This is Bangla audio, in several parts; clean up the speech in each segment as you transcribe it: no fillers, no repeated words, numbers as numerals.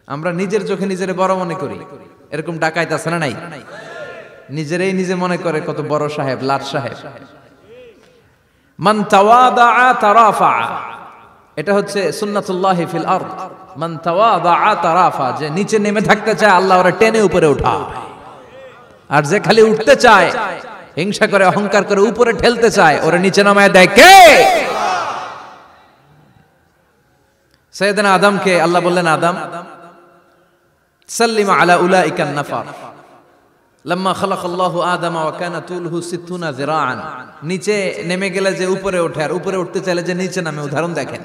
আমরা নিজের চোখে নিজের বড় মনে করি, এরকম ডাকাইত আছে না নাই? নিজেরাই নিজে মনে করে কত বড় সাহেব, লাট সাহেব। মান তাওয়াদা তারাফা, এটা হচ্ছে সুন্নাতুল্লাহি ফিল আরদ। মান তাওয়াদা তারাফা, যে নিচে নেমে থাকতে চায় আল্লাহ ওরে টেনে উপরে উঠায়, আর যে খালি উঠতে চায়, হিংসা করে অহংকার করে উপরে ঠেলতে চায়, ওরে নিচে নামায় দেয় কে? সাইয়েদনা আদমকে আল্লাহ বললেন, আদম সাল্লিম আলা উলাইকান নাফার লাম্মা খালাকাল্লাহু আদামা ওয়া কানা তুলহু 60 যিরাআন। নিচে নেমে গেলে যে উপরে ওঠে, আর উপরে উঠতে চাইলে যে নিচে নামে, উদাহরণ দেখেন।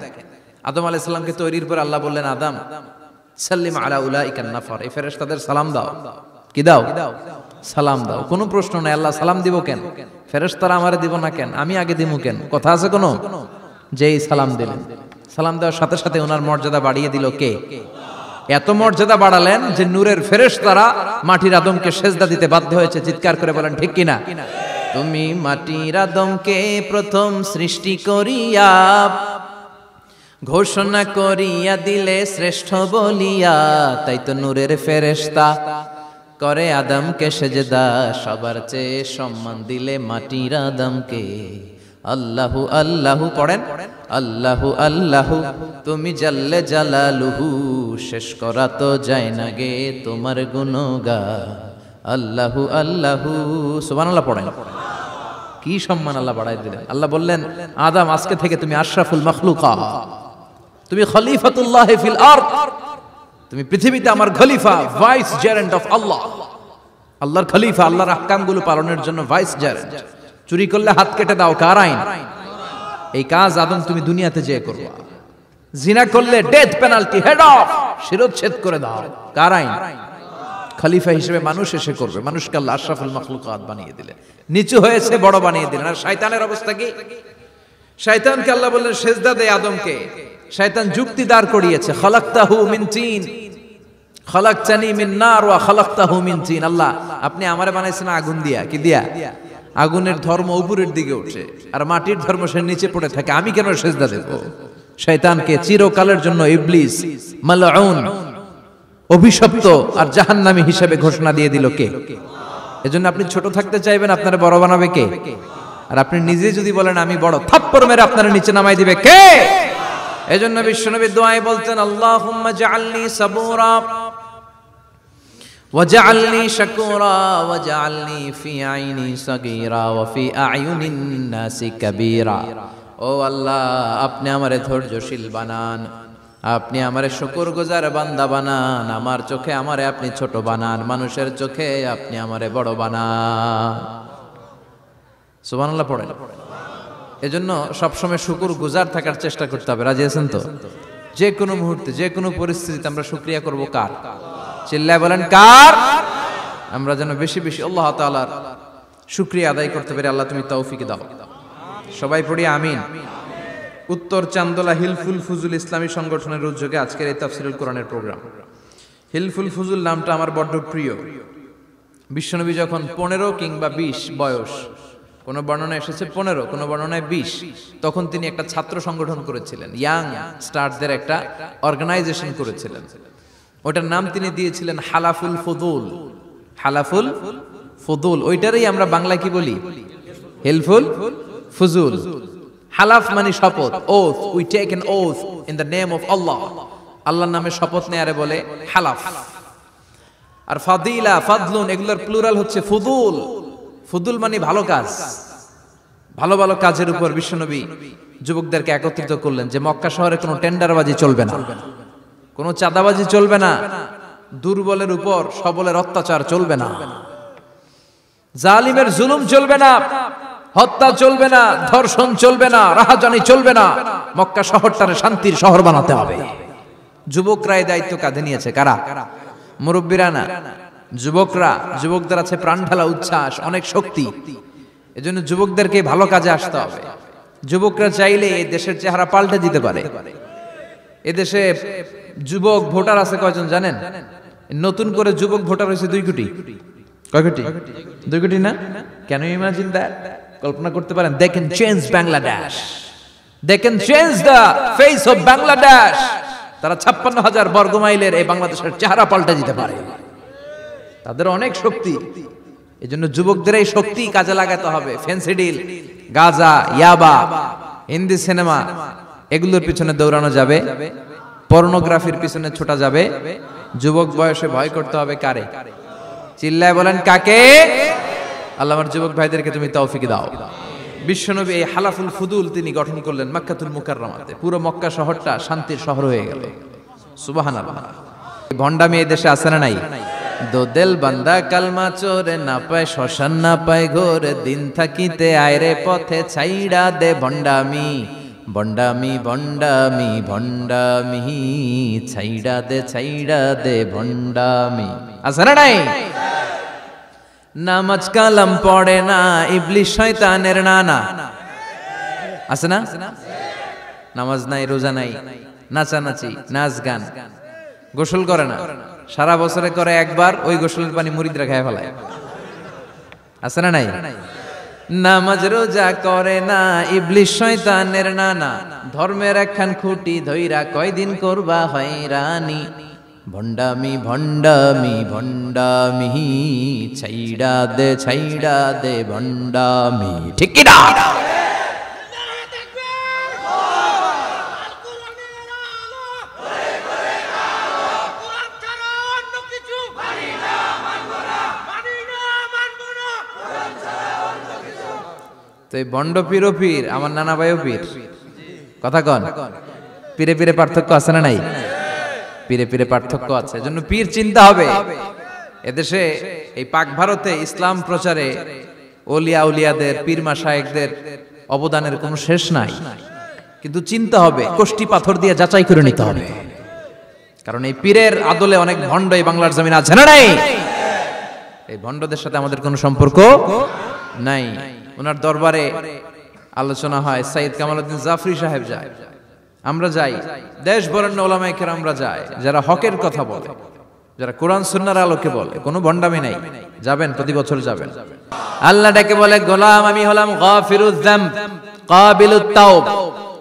আদম আলাইহিস সালামকে তৈরির পর আল্লাহ বললেন, আদম সাল্লিম আলা উলাইকান নাফার, এই ফেরেশতাদের সালাম দাও। কি দাও? সালাম দাও। কোনো প্রশ্ন নাই, আল্লাহ সালাম দিব কেন? ফেরেশতারা আমারে দিব না কেন? আমি আগে দিমু কেন? কথা আছে কোনো? যেই সালাম দিলেন, সালাম দেওয়ার সাথে সাথে ওনার মর্যাদা বাড়িয়ে দিল কে? এত মর্যাদা বাড়ালেন যে নূরের ফেরেশতারা মাটির আদমকে সেজদা দিতে বাধ্য হয়েছে। চিৎকার করে বলেন ঠিক কিনা? তুমি মাটির আদমকে প্রথম সৃষ্টি করিয়া ঘোষণা করিয়া দিলে শ্রেষ্ঠ বলিয়া, তাই তো নূরের ফেরেশতা করে আদমকে সেজদা। সবার চেয়ে সম্মান দিলে মাটির আদমকে। আল্লাহু আল্লাহু পড়েন, আল্লাহু আল্লাহু তুমি জাল্লে জালালুহু, শেষ করা তো যায় না গে তোমার গুণগান। আল্লাহু আল্লাহু, সুবহানাল্লাহ পড়েন। কি সম্মান আল্লাহ বাড়াই দিলেন। আল্লাহ বললেন, আদম আজকে থেকে তুমি আশরাফুল মাখলুকাত, তুমি খলিফাতুল্লাহ ফিল আরদ, তুমি পৃথিবীতে আমার খলিফা, ভাইস জেরেন্ট অফ আল্লাহ। আল্লাহর খলিফা, আল্লাহর আহকামগুলো পালনের জন্য ভাইস জেরেন্ট। চুরি করলে হাত কেটে দাও, কার আইন? এই কাজ আদম তুমি দুনিয়াতে যেয়ে করবা। জিনা করলে ডেথ পেনাল্টি, হেড অফ, শিরচ্ছেদ করে দাও, কার আইন? খলিফা হিসেবে মানুষ এসে করবে। মানুষকে আল্লাহ আশরাফুল মাখলুকাত বানিয়ে দিলেন, নিচু হয়েছে বড় বানিয়ে দিলেন। আর শয়তানের অবস্থা কি? শয়তানকে আল্লাহ বললেন সেজদা দে আদমকে। শয়তান যুক্তি দাঁড় করিয়েছে, খালাকতাহু মিন তিন খালাকতানি মিন নার ওয়া খালাকতাহু মিন তিন। আল্লাহ আপনি আমারে বানাইছেন আগুন দিয়া। কি দিয়া? আগুনের ধর্ম উপরের দিকে উঠে, আর মাটির ধর্ম সে নিচে পড়ে থাকে, আমি কেন সেজদা দেব? শয়তানকে চিরকালের জন্য ইবলিস মালউন, অভিশপ্ত আর জাহান্নামী হিসেবে ঘোষণা দিয়ে দিল কে? এজন্য আপনি ছোট থাকতে চাইবেন, আপনারা বড় বানাবে কে? আর আপনি নিজে যদি বলেন আমি বড়, থাপ্পড় মেরে আপনারা নিচে নামাই দিবে কে? এজন্য বিশ্বনবী দোয়ায় বলতেন, আল্লাহুম্মা জাআলনি সাবুরা ওয়াজআলনি শাকুরা ওয়াজআলনি ফি আইনি সাগীরা ওয়া ফি আ'য়ুনিন নাসি কাবীরা। ও আল্লাহ, আপনি আমারে ধৈর্যশীল বানান, আপনি আমারে শুকরগুজার বান্দা বানান, আমার চোখে আমারে আপনি ছোট বানান, মানুষের চোখে আপনি আমারে বড় বানান। সুবহানাল্লাহ পড়েন। এজন্য সবসময় শুকরগুজার থাকার চেষ্টা করতে হবে। রাজি আছেন তো? যে কোনো মুহূর্তে, যে কোনো পরিস্থিতিতে আমরা শুকরিয়া করব কার? চিল্লায় বলেন কার? আমরা যেন বেশি বেশি আল্লাহ তাআলার শুকরিয়া আদায় করতে পারি। আল্লাহ তুমি তৌফিক দাও। সবাই পড়ি আমিন। উত্তর চান্দোলা হিলফুল ফুজুল ইসলামী সংগঠনের উদ্যোগে আজকের এই তাফসীরুল কোরআনের প্রোগ্রাম। হিলফুল ফুজুল নামটা আমার বড্ড প্রিয়। বিশ্বনবী যখন 15 কিংবা 20 বয়স, কোন বর্ণনায় এসেছে 15, কোন বর্ণনায় 20, তখন তিনি একটা ছাত্র সংগঠন করেছিলেন, ইয়াং স্টারদের একটা অর্গানাইজেশন করেছিলেন। ওটার নাম তিনি দিয়েছিলেন হালাফুল ফুদুল। হালাফুল ফুদুল, ওইটারই আমরা বাংলায় কি বলি? হিলফুল ফুজুল। হালাফ মানে শপথ, oath, we take an oath in the name of Allah. আল্লাহর নামে শপথ নেয়ারে বলে হালাফ। আর ফাদিলা, ফাদলুন, এগুলোর প্লুরাল হচ্ছে ফুদুল। ফুদুল মানে ভালো কাজ। ভালো ভালো কাজের উপর বিশ্বনবী যুবকদেরকে একত্রিত করলেন যে মক্কা শহরে কোনো টেন্ডারবাজি চলবে না, কোনো চাঁদাবাজি চলবে না, দুর্বলের উপর সবলের অত্যাচার চলবে না, জালিমের জুলুম চলবে না, হত্যা চলবে না, ধর্ষণ চলবে না, রাহাজানি চলবে না। মক্কা শহরটারে শান্তির শহর বানাতে হবে। যুবকরা এই দায়িত্ব কাঁধে নিয়েছে। কারা? মুরব্বীরা না, যুবকরা। যুবকদের আছে প্রাণ ঢালা উচ্ছ্বাস, অনেক শক্তি। এজন্য যুবকদেরকে ভালো কাজে আসতে হবে। যুবকরা চাইলে এই দেশের চেহারা পাল্টে দিতে পারে। এদেশে যুবক ভোটার আছে কয়জন জানেন? নতুন করে যুবক ভোটার হয়েছে 2 কোটি। কয় কোটি? 2 কোটি না? Can you imagine that? কল্পনা করতে পারেন? They can change Bangladesh, they can change the face of Bangladesh. তারা 56,000 বর্গমাইলের এই বাংলাদেশের চেহারা পাল্টে দিতে পারে। তাদের অনেক শক্তি। এই জন্য যুবকদের এই শক্তি কাজে লাগাতে হবে। ফেন্সিডিল, গাঁজা, ইয়াবা, হিন্দি সিনেমা এগুলোর পিছনে দৌড়ানো যাবে, পর্নোগ্রাফির পিছনে ছোটা যাবে। যুবক বয়সে ভয় করতে হবে কারে? চিল্লায় বলেন কাকে? আল্লাহ আমার যুবক ভাইদেরকে তুমি তৌফিক দাও। বিশ্বনবী এই হালাফুল ফুদুল তিনি গঠন করলেন মক্কাতুল মুকাররমাতে। পুরো মক্কা শহরটা শান্তির শহর হয়ে গেল। সুবহানাল্লাহ। ভণ্ডামি এই দেশে আছে না নাই? দো দিল বান্দা কালমা চোরে, না পায় শ্মশান না পায় ঘোর, দিন থাকিতে আয়রে পথে ছাইড়া দে ভণ্ডামি, ভণ্ডামি ভণ্ডামি ভণ্ডামি, ছাইড়া দে ভণ্ডামি। আছে না নাই? নামাজ কালাম পড়ে না, ইবলিশ শয়তানের নানা। আছে না? নামাজ নাই, রোজা নাই, নাচানাচি, নাচ গান, গোসল করে না, সারা বছরে করে একবার, ওই গোসলের পানি মুরিদরা খায় ফেলায়। আছে না নাই? নামাজ রোজা করে না, ইবলিশ শয়তানের নানা, ধর্মের একখান খুঁটি ধইরা কয়দিন করবা হয়রানি, ভণ্ডামি ভণ্ডামি ভণ্ডামি, ছাইড়া দে ভণ্ডামি। ঠিক কি না? তো এই বন্ড পীরও পীর, আমার নানা ভাইও পীর। কথা কন, পীরে পীরে পার্থক্য আছে না নাই? পীরে পীরে পার্থক্য আছে, এজন্য পীর চিন্তা হবে। এদেশে এই পাক ভারতে ইসলাম প্রচারে ওলিয়া উলিয়াদের, পীর মাশায়েখদের অবদানের কোনো শেষ নাই। কিন্তু চিন্তা হবে, কোষ্টি পাথর দিয়ে যাচাই করে নিতে হবে। কারণ এই পীরের আদলে অনেক ভণ্ড এই বাংলার জমিন আছে না নাই? এই ভণ্ডদের সাথে আমাদের কোনো সম্পর্ক নাই। ওনার দরবারে আলোচনা হয়, সাইয়্যিদ কামালউদ্দিন জাফরি সাহেব যায়, আমরা যাই, দেশ বরেণ্য ওলামায়ে কেরামরা যায়, যারা হকের কথা বলে, যারা কোরআন সুন্নাহর আলোকে বলে, কোনো ভণ্ডামি নাই। যাবেন, প্রতি বছর যাবেন। আল্লাহ ডেকে বলে, গোলাম আমি হলাম গাফিরুয যামব কাবিলুত তাওব।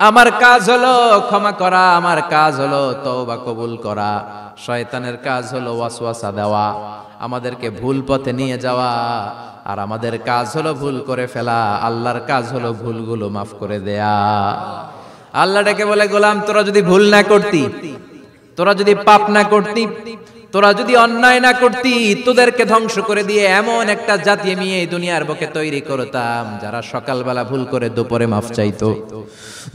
আমার কাজ হলো ক্ষমা করা, আমার কাজ হলো তওবা কবুল করা। শয়তানের কাজ হলো ওয়াসওয়াসা দেওয়া, আমাদেরকে ভুল পথে নিয়ে যাওয়া। আর আমাদের কাজ হলো ভুল করে ফেলা, আল্লাহর কাজ হলো ভুলগুলো মাফ করে দেয়া। আল্লাহ ডেকে বলে, গোলাম তোরা যদি ভুল না করতি, তোরা যদি পাপ না করতি, তোরা যদি অন্যায় না করতি, তোদেরকে ধ্বংস করে দিয়ে এমন একটা জাতি আমি এই দুনিয়ার বুকে তৈরি করতাম, যারা সকালবেলা ভুল করে দুপুরে মাফ চাইতো,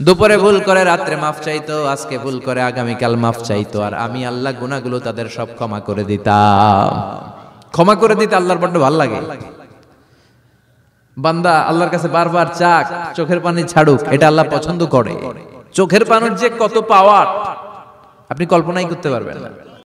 দুপুরে ভুল করে রাত্রে মাফ চাইতো, আজকে ভুল করে আগামীকাল মাফ চাইতো। আর আমি আল্লাহ গুনাহগুলো তাদের সব ক্ষমা করে দিতাম। ক্ষমা করে দিতে আল্লাহর বড্ড ভালো লাগে। বান্দা আল্লাহর কাছে বারবার চাক, চোখের পানি ছাড়ুক, এটা আল্লাহ পছন্দ করে। চোখের পানির যে কত পাওয়ার আপনি কল্পনাই করতে পারবেন না।